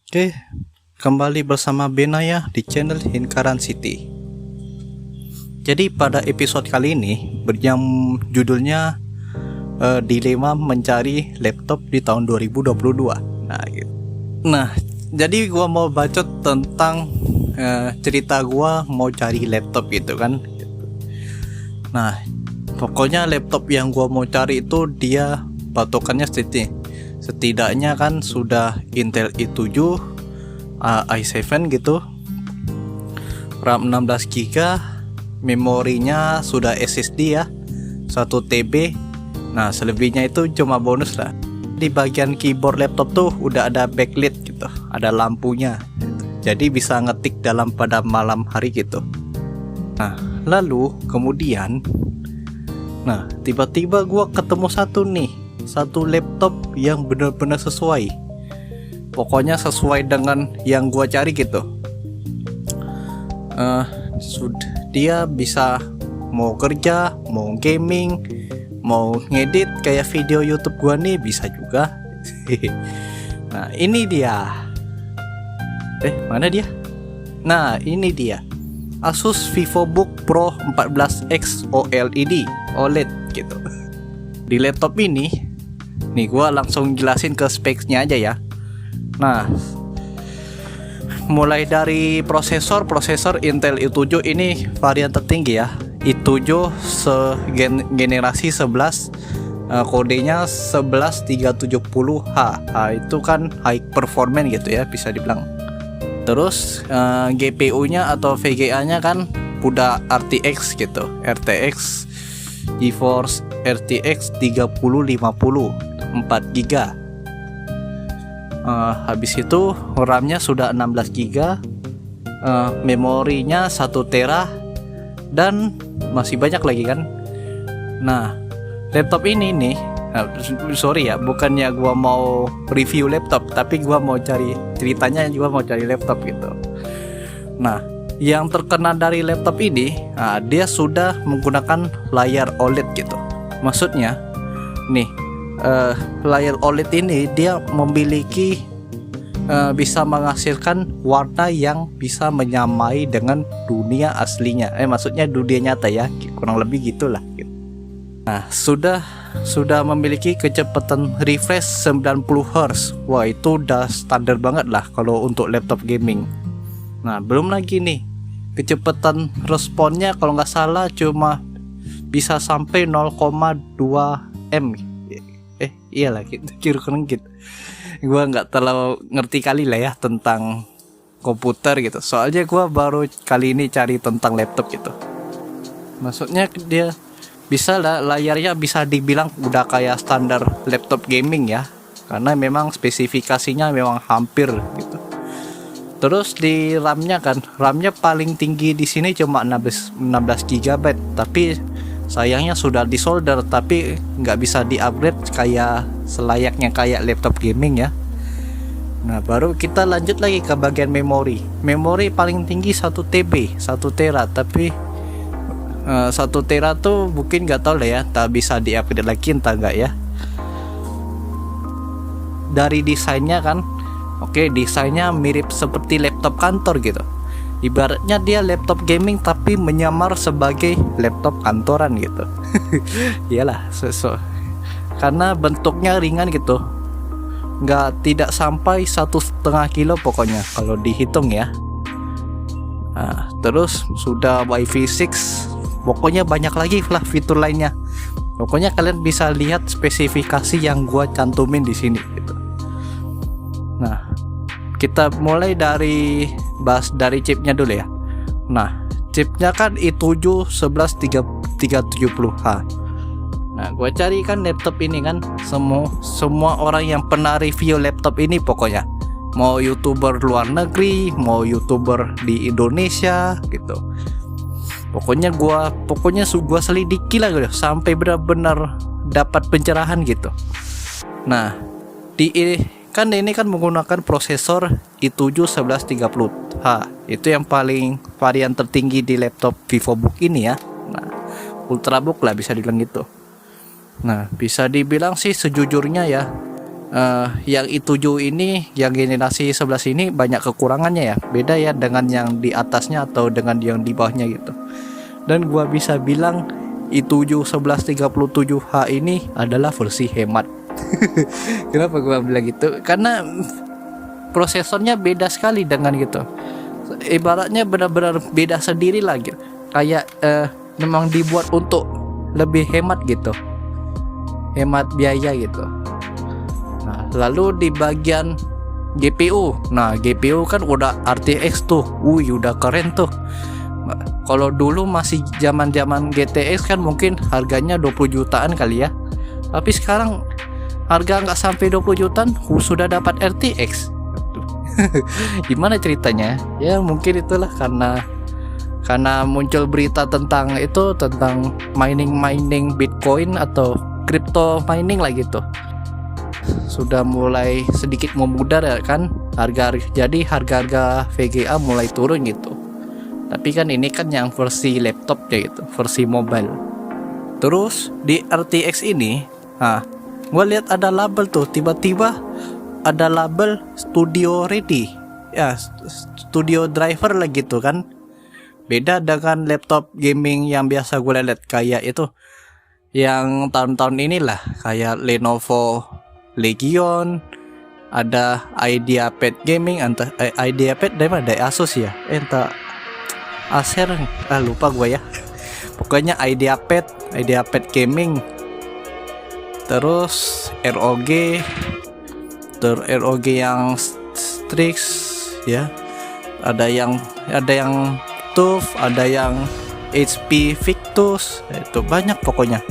Oke, kembali bersama Benaya di channel Hinkaran City. Jadi pada episode kali ini judulnya dilema mencari laptop di tahun 2022. Nah, jadi gua mau bacot tentang cerita gua mau cari laptop gitu kan. Nah, pokoknya laptop yang gua mau cari itu dia patokannya setidaknya kan sudah Intel i7 i7 gitu, RAM 16GB, memorinya sudah SSD ya 1 TB. Nah, selebihnya itu cuma bonus lah. Di bagian keyboard laptop tuh udah ada backlit gitu, ada lampunya gitu. Jadi bisa ngetik pada malam hari gitu. Nah, lalu kemudian tiba-tiba gua ketemu satu laptop yang benar-benar sesuai. Pokoknya sesuai dengan yang gua cari gitu. Dia bisa mau kerja, mau gaming, mau ngedit kayak video YouTube gua nih bisa juga. Nah, ini dia. Mana dia? Nah, ini dia. Asus VivoBook Pro 14X OLED gitu. Di laptop ini nih gua langsung jelasin ke specs-nya aja ya. Nah, mulai dari prosesor Intel i7 ini varian tertinggi ya. i7 generasi 11, kodenya 11370H. Itu kan high performance gitu ya, bisa dibilang. Terus GPU-nya atau VGA-nya kan udah RTX gitu, RTX GeForce RTX 3050 4GB. Habis itu RAM-nya sudah 16GB, memorinya 1 TB, dan masih banyak lagi kan. Nah, laptop ini nih, sorry ya, bukannya gua mau review laptop, tapi gua mau cari ceritanya, juga mau cari laptop gitu. Nah, yang terkena dari laptop ini, dia sudah menggunakan layar OLED gitu. Maksudnya nih, layar OLED ini dia memiliki bisa menghasilkan warna yang bisa menyamai dengan dunia aslinya. Maksudnya dunia nyata ya, kurang lebih gitulah gitu. Nah, sudah memiliki kecepatan refresh 90 Hz. Wah, itu udah standar banget lah kalau untuk laptop gaming. Nah, belum lagi nih, kecepatan responnya kalau nggak salah cuma bisa sampai 0,2 M. Iyalah kira-kira gitu. Gua nggak terlalu ngerti kali lah ya tentang komputer gitu. Soalnya gua baru kali ini cari tentang laptop gitu. Maksudnya dia bisa lah, layarnya bisa dibilang udah kayak standar laptop gaming ya. Karena memang spesifikasinya memang hampir gitu. Terus di RAM-nya kan, RAM-nya paling tinggi di sini cuma 16GB, tapi sayangnya sudah disolder, tapi nggak bisa di-upgrade kayak selayaknya kayak laptop gaming ya. Nah, baru kita lanjut lagi ke bagian memori. Memori paling tinggi 1 TB, 1 TB, tapi 1 TB tuh mungkin nggak tahu lah ya, tak bisa di-upgrade lagi entah nggak ya. Dari desainnya kan, oke, desainnya mirip seperti laptop kantor gitu. Ibaratnya dia laptop gaming tapi menyamar sebagai laptop kantoran gitu. Iyalah, karena bentuknya ringan gitu, tidak sampai 1,5 kilo pokoknya kalau dihitung ya. Nah, terus sudah Wi-Fi 6, pokoknya banyak lagi lah fitur lainnya. Pokoknya kalian bisa lihat spesifikasi yang gua cantumin di sini gitu. Nah, kita mulai bahas dari chipnya dulu ya. Nah, chipnya kan i7 11370H. Nah, gua cari kan laptop ini kan, semua orang yang pernah review laptop ini pokoknya, mau YouTuber luar negeri, mau YouTuber di Indonesia gitu. Pokoknya gua selidiki lah gitu, sampai benar-benar dapat pencerahan gitu. Nah, ini kan menggunakan prosesor i7 1130H. Itu yang paling varian tertinggi di laptop VivoBook ini ya. Nah, Ultrabook lah bisa dibilang gitu. Nah, bisa dibilang sih sejujurnya ya, Yang i7 ini, yang generasi 11 ini banyak kekurangannya ya. Beda ya dengan yang di atasnya atau dengan yang di bawahnya gitu. Dan gua bisa bilang i7 1137H ini adalah versi hemat. Kenapa gua bilang gitu? Karena prosesornya beda sekali dengan gitu. Ibaratnya benar-benar beda sendiri lagi. Kayak memang dibuat untuk lebih hemat gitu. Hemat biaya gitu. Nah, lalu di bagian GPU. Nah, GPU kan udah RTX tuh. Udah keren tuh. Kalau dulu masih zaman-zaman GTX kan mungkin harganya 20 jutaan kali ya. Tapi sekarang harga nggak sampai 20 jutaan sudah dapat RTX. Gimana ceritanya? Ya mungkin itulah karena muncul berita tentang itu, tentang mining Bitcoin atau crypto mining lah gitu. Sudah mulai sedikit memudar ya kan, jadi harga VGA mulai turun gitu. Tapi kan ini kan yang versi laptop ya gitu, versi mobile. Terus di RTX ini, gue lihat ada label tuh, tiba-tiba ada label studio ready, ya studio driver lah gitu kan. Beda dengan laptop gaming yang biasa gue lihat kayak itu, yang tahun-tahun inilah kayak Lenovo Legion, ada IdeaPad Gaming, entah IdeaPad dari mana, dari Asus ya, entah Acer, lupa gue ya. Pokoknya IdeaPad Gaming. Terus ROG yang Strix ya. Ada yang TUF, ada yang HP Victus, itu banyak pokoknya.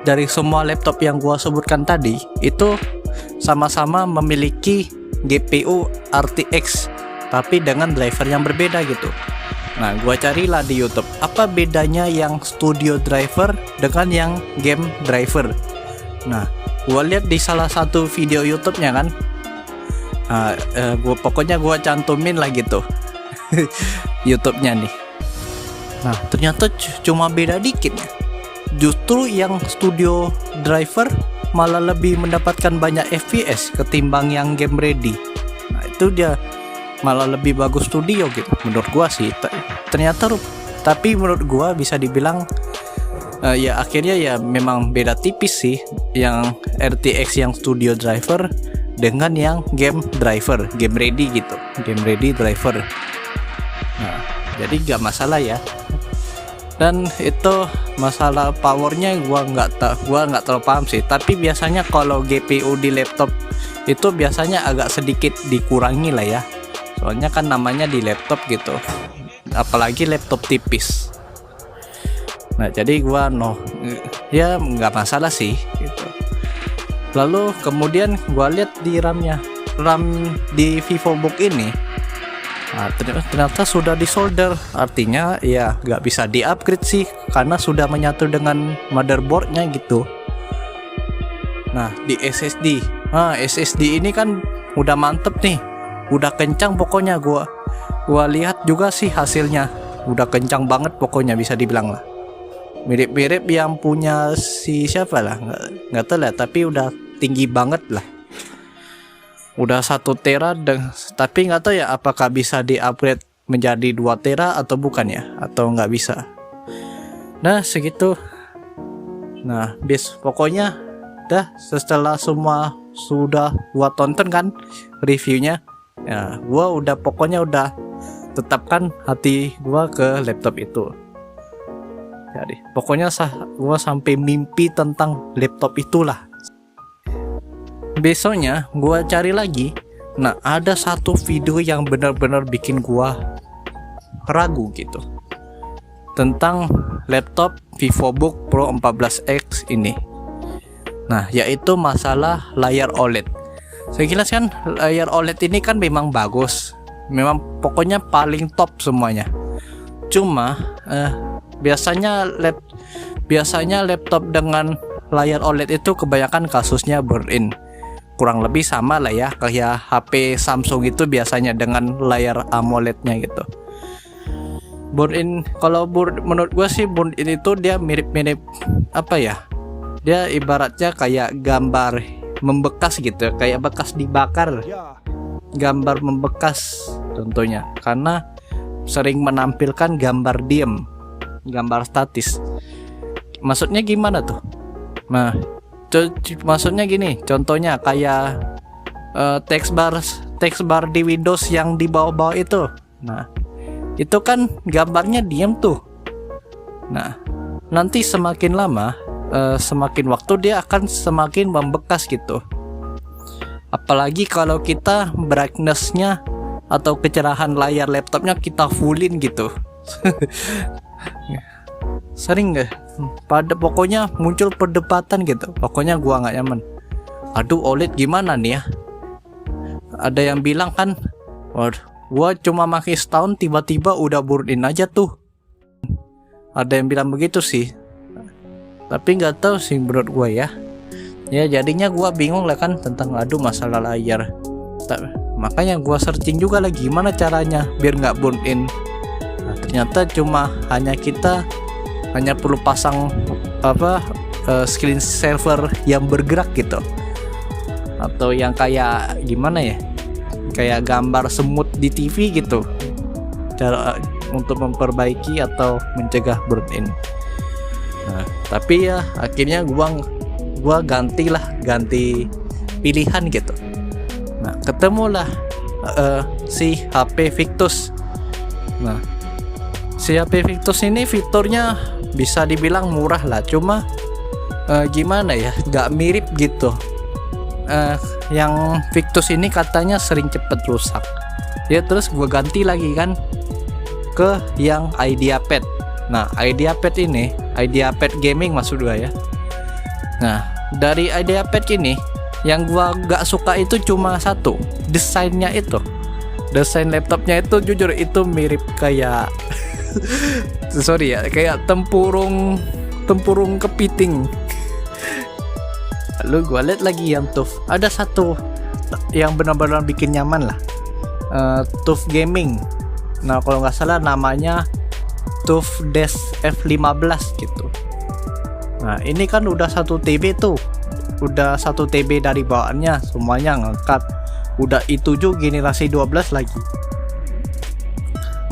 Dari semua laptop yang gua sebutkan tadi itu sama-sama memiliki GPU RTX tapi dengan driver yang berbeda gitu. Nah, gua carilah di YouTube apa bedanya yang studio driver dengan yang game driver. Nah, gua lihat di salah satu video YouTube-nya kan. Pokoknya gua cantumin lah gitu. YouTube-nya nih. Nah, ternyata cuma beda dikit. Justru yang studio driver malah lebih mendapatkan banyak FPS ketimbang yang game ready. Nah, itu dia malah lebih bagus studio gitu menurut gua sih. Ternyata tapi menurut gua bisa dibilang ya akhirnya ya memang beda tipis sih yang RTX yang studio driver dengan yang game driver, game ready gitu, game ready driver. Nah, jadi gak masalah ya. Dan itu masalah powernya gua nggak terlalu paham sih. Tapi biasanya kalau GPU di laptop itu biasanya agak sedikit dikurangi lah ya. Soalnya kan namanya di laptop gitu. Apalagi laptop tipis. Nah, jadi gua ya nggak masalah sih gitu. Lalu kemudian gua lihat di RAM di VivoBook ini. Nah, ternyata sudah disolder, artinya ya nggak bisa di-upgrade sih karena sudah menyatu dengan motherboardnya gitu. Nah, di SSD, SSD ini kan udah mantep nih, udah kencang pokoknya. Gua lihat juga sih hasilnya, udah kencang banget pokoknya bisa dibilang lah. Mirip-mirip yang punya si siapa lah, nggak tahu lah, tapi udah tinggi banget lah. Udah 1 tera tapi nggak tahu ya apakah bisa di-upgrade menjadi 2 tera atau bukan ya, atau nggak bisa. Nah, segitu. Nah, pokoknya dah setelah semua sudah gua tonton kan reviewnya, ya gua pokoknya udah tetapkan hati gua ke laptop itu. Jadi pokoknya gua sampai mimpi tentang laptop itulah. Besoknya gua cari lagi. Nah, ada satu video yang benar-benar bikin gua ragu gitu tentang laptop VivoBook Pro 14X ini. Nah, yaitu masalah layar OLED. Saya jelaskan, layar OLED ini kan memang bagus, memang pokoknya paling top semuanya. Cuma biasanya laptop dengan layar OLED itu kebanyakan kasusnya burn-in. Kurang lebih sama lah ya kayak HP Samsung itu biasanya dengan layar AMOLED-nya gitu. Burn-in, menurut gue sih burn-in itu dia mirip-mirip apa ya? Dia ibaratnya kayak gambar membekas gitu, kayak bekas dibakar, gambar membekas contohnya, karena sering menampilkan gambar diem, gambar statis. Maksudnya gimana tuh? Nah, maksudnya gini, contohnya kayak text bar di Windows yang di bawah-bawah itu. Nah, itu kan gambarnya diem tuh. Nah, nanti semakin lama, semakin waktu dia akan semakin membekas gitu. Apalagi kalau kita brightness-nya atau kecerahan layar laptopnya kita fullin gitu. Sering gak? Pokoknya muncul perdebatan gitu. Pokoknya gua nggak nyaman. Aduh, OLED gimana nih ya? Ada yang bilang kan, gua cuma pakai setahun tiba-tiba udah burn-in aja tuh. Ada yang bilang begitu sih. Tapi nggak tahu sih menurut gua ya. Ya jadinya gua bingung lah kan tentang masalah layar. Makanya gua searching juga lah gimana caranya biar nggak burn-in. Nah, ternyata kita hanya perlu pasang screen saver yang bergerak gitu, atau yang kayak gimana ya, kayak gambar semut di TV gitu, cara untuk memperbaiki atau mencegah burn-in. Nah, tapi ya akhirnya gua ganti pilihan gitu. Nah, ketemulah si HP Victus. Nah, si HP Victus ini fiturnya bisa dibilang murah lah, cuma gimana ya, nggak mirip gitu. Yang Victus ini katanya sering cepet rusak. Ya terus gue ganti lagi kan ke yang IdeaPad. Nah, IdeaPad gaming maksud gue ya. Nah, dari IdeaPad ini yang gue gak suka itu cuma satu, desainnya itu. Desain laptopnya itu jujur itu mirip kayak sorry ya, kayak tempurung kepiting. Lalu gue lihat lagi yang TUF, ada satu yang benar-benar bikin nyaman lah, TUF gaming. Nah, kalau nggak salah namanya TUF Des F15 gitu. Nah, ini kan udah 1 TB tuh, udah 1 TB dari bawaannya semuanya ngangkat, udah i7 generasi 12 lagi.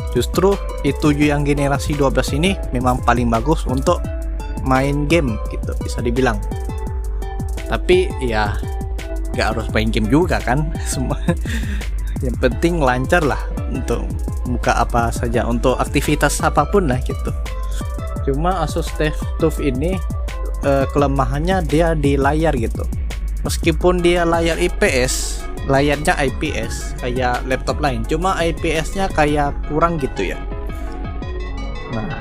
Justru i7 yang generasi 12 ini memang paling bagus untuk main game gitu, bisa dibilang. Tapi ya nggak harus main game juga kan, semua yang penting lancar lah untuk buka apa saja, untuk aktivitas apapun lah gitu. Cuma Asus TUF ini kelemahannya dia di layar gitu. Meskipun dia layar IPS, layarnya IPS kayak laptop lain, cuma IPS-nya kayak kurang gitu ya. Nah,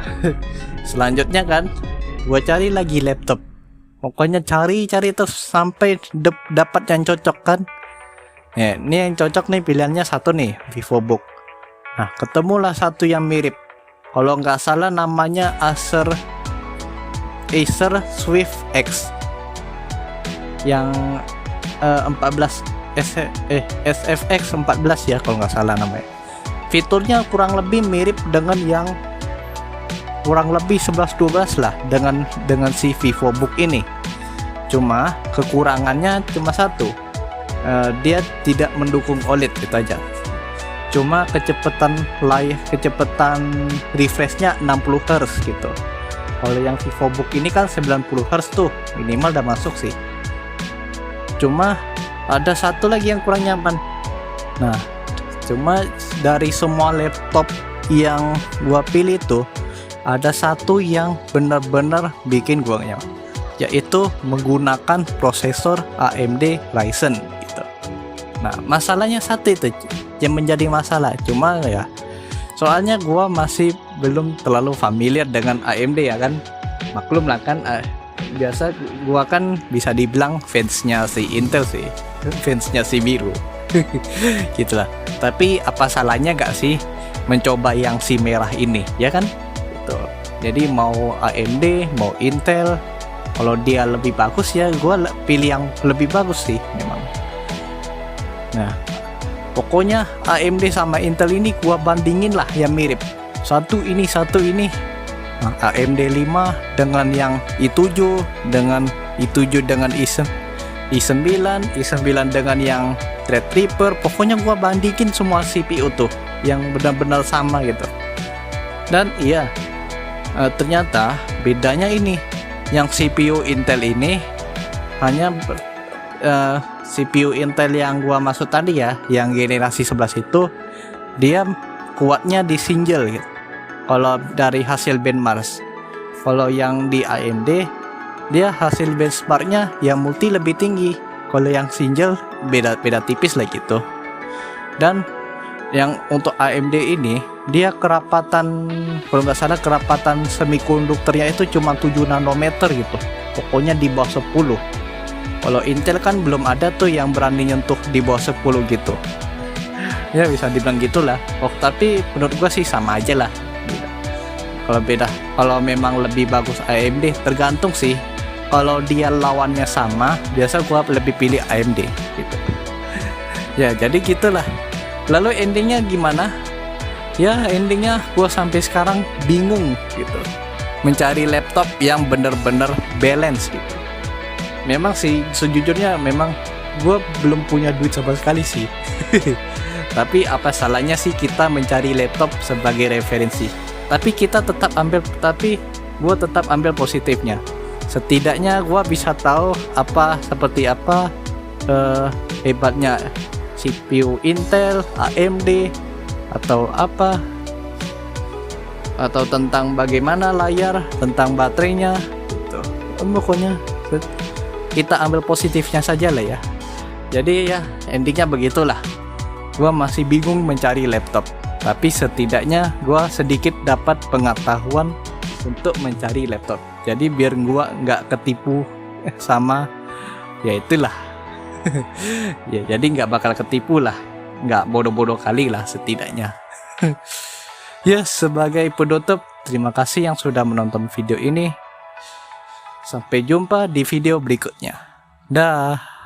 selanjutnya kan gua cari lagi laptop. Pokoknya cari terus sampai dapat yang cocok kan. Ya, ini yang cocok nih, pilihannya satu nih, VivoBook. Nah, ketemulah satu yang mirip. Kalau nggak salah namanya Acer Swift X yang 14 SFX 14 ya kalau nggak salah namanya. Fiturnya kurang lebih mirip dengan yang kurang lebih 11-12 lah dengan si VivoBook ini. Cuma kekurangannya cuma satu, dia tidak mendukung OLED gitu aja. Cuma kecepatan refreshnya 60 Hz gitu. Kalau yang VivoBook ini kan 90 Hz tuh minimal udah masuk sih. Cuma ada satu lagi yang kurang nyaman. Nah, cuma dari semua laptop yang gua pilih tuh ada satu yang benar-benar bikin gua nyaman, yaitu menggunakan prosesor AMD Ryzen gitu. Nah, masalahnya satu itu yang menjadi masalah. Cuma ya soalnya gua masih belum terlalu familiar dengan AMD ya kan. Maklum lah kan, biasa gua kan bisa dibilang fansnya si Intel sih, fansnya si biru gitulah. Tapi apa salahnya gak sih mencoba yang si merah ini ya kan gitu. Jadi mau AMD mau Intel, kalau dia lebih bagus ya gua pilih yang lebih bagus sih memang. Nah, pokoknya AMD sama Intel ini gua bandingin lah yang mirip, satu ini. Nah, AMD 5 dengan yang i7 dengan i7 dengan i9 dengan yang Threadripper. Pokoknya gua bandingin semua CPU tuh yang benar-benar sama gitu. Dan iya, ternyata bedanya ini, yang CPU Intel ini hanya CPU Intel yang gua maksud tadi ya, yang generasi 11 itu dia kuatnya di single gitu. Kalau dari hasil benchmark. Kalau yang di AMD dia hasil benchmarknya yang multi lebih tinggi. Kalau yang single beda tipis lah gitu. Dan yang untuk AMD ini dia kerapatan, kalau nggak salah kerapatan semikonduktornya itu cuma 7 nanometer gitu. Pokoknya di bawah 10. Kalau Intel kan belum ada tuh yang berani nyentuh di bawah 10 gitu. Ya bisa dibilang gitulah. Oh, tapi menurut gua sih sama aja lah. Kalau beda, kalau memang lebih bagus AMD tergantung sih. Kalau dia lawannya sama, biasa gua lebih pilih AMD gitu. Ya jadi gitulah. Lalu endingnya gimana? Ya endingnya gua sampai sekarang bingung gitu, mencari laptop yang bener-bener balance gitu. Memang sih sejujurnya memang gua belum punya duit sama sekali sih. Tapi apa salahnya sih kita mencari laptop sebagai referensi? Tapi kita tetap ambil, tapi gue tetap ambil positifnya. Setidaknya gue bisa tahu seperti apa hebatnya CPU Intel, AMD, atau apa, atau tentang bagaimana layar, tentang baterainya gitu. Pokoknya kita ambil positifnya saja lah ya. Jadi ya endingnya begitulah. Gua masih bingung mencari laptop, tapi setidaknya gua sedikit dapat pengetahuan untuk mencari laptop. Jadi biar gua nggak ketipu sama ya itulah. Ya jadi nggak bakal ketipu lah, nggak bodoh-bodoh kali lah setidaknya. Ya sebagai penutup, terima kasih yang sudah menonton video ini. Sampai jumpa di video berikutnya. Dah.